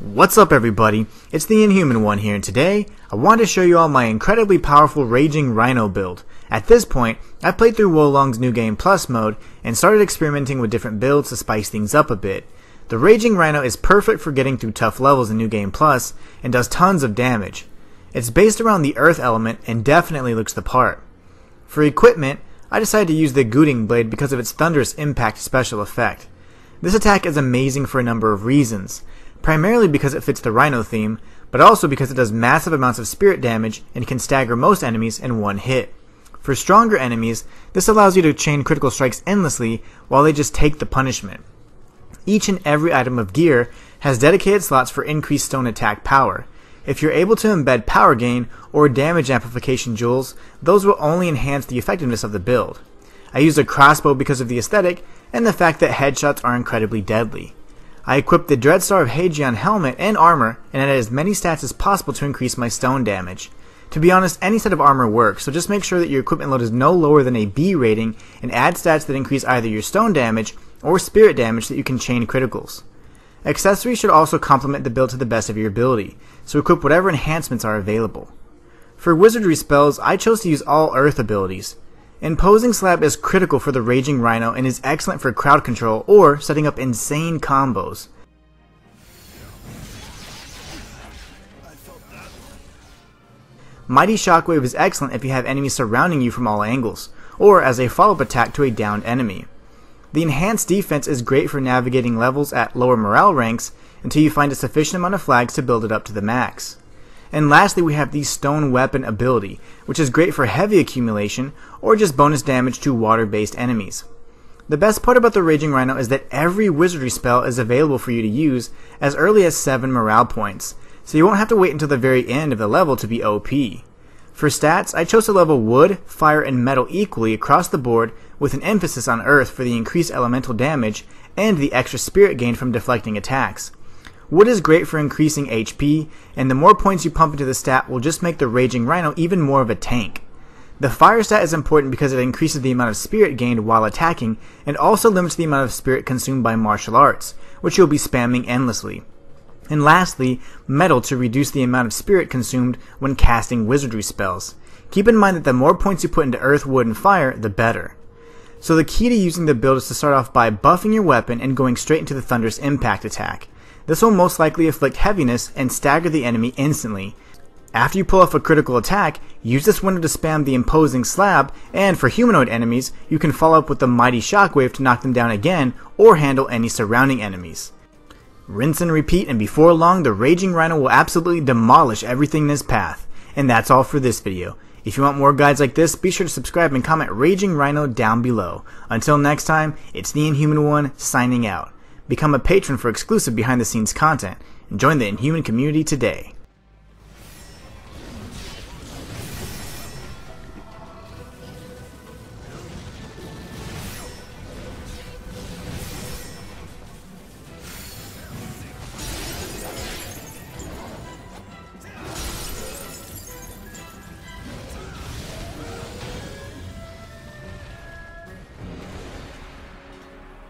What's up everybody, it's the Inhuman One here, and today I wanted to show you all my incredibly powerful Raging Rhino build. At this point, I've played through Wo Long's New Game Plus mode and started experimenting with different builds to spice things up a bit. The Raging Rhino is perfect for getting through tough levels in New Game Plus and does tons of damage. It's based around the Earth element and definitely looks the part. For equipment, I decided to use the Gooting Blade because of its thunderous impact special effect. This attack is amazing for a number of reasons. Primarily because it fits the Rhino theme, but also because it does massive amounts of spirit damage and can stagger most enemies in one hit. For stronger enemies, this allows you to chain critical strikes endlessly while they just take the punishment. Each and every item of gear has dedicated slots for increased stone attack power. If you're able to embed power gain or damage amplification jewels, those will only enhance the effectiveness of the build. I used a crossbow because of the aesthetic and the fact that headshots are incredibly deadly. I equipped the Dreadstar of Hagion helmet and armor and added as many stats as possible to increase my stone damage. To be honest, any set of armor works, so just make sure that your equipment load is no lower than a B rating and add stats that increase either your stone damage or spirit damage that you can chain criticals. Accessories should also complement the build to the best of your ability, so equip whatever enhancements are available. For wizardry spells, I chose to use all earth abilities. Imposing Slap is critical for the Raging Rhino and is excellent for crowd control or setting up insane combos. Mighty Shockwave is excellent if you have enemies surrounding you from all angles, or as a follow-up attack to a downed enemy. The Enhanced Defense is great for navigating levels at lower morale ranks until you find a sufficient amount of flags to build it up to the max. And lastly, we have the Stone Weapon ability, which is great for heavy accumulation or just bonus damage to water-based enemies. The best part about the Raging Rhino is that every wizardry spell is available for you to use as early as 7 morale points, so you won't have to wait until the very end of the level to be OP. For stats, I chose to level wood, fire, and metal equally across the board with an emphasis on earth for the increased elemental damage and the extra spirit gained from deflecting attacks. Wood is great for increasing HP, and the more points you pump into the stat will just make the Raging Rhino even more of a tank. The fire stat is important because it increases the amount of spirit gained while attacking and also limits the amount of spirit consumed by martial arts, which you'll be spamming endlessly. And lastly, metal to reduce the amount of spirit consumed when casting wizardry spells. Keep in mind that the more points you put into earth, wood, and fire, the better. So the key to using the build is to start off by buffing your weapon and going straight into the thunderous impact attack. This will most likely inflict heaviness and stagger the enemy instantly. After you pull off a critical attack, use this window to spam the Imposing Slab, and for humanoid enemies, you can follow up with the Mighty Shockwave to knock them down again or handle any surrounding enemies. Rinse and repeat, and before long the Raging Rhino will absolutely demolish everything in his path. And that's all for this video. If you want more guides like this, be sure to subscribe and comment Raging Rhino down below. Until next time, it's the Inhuman One signing out. Become a patron for exclusive behind-the-scenes content and join the Inhuman community today.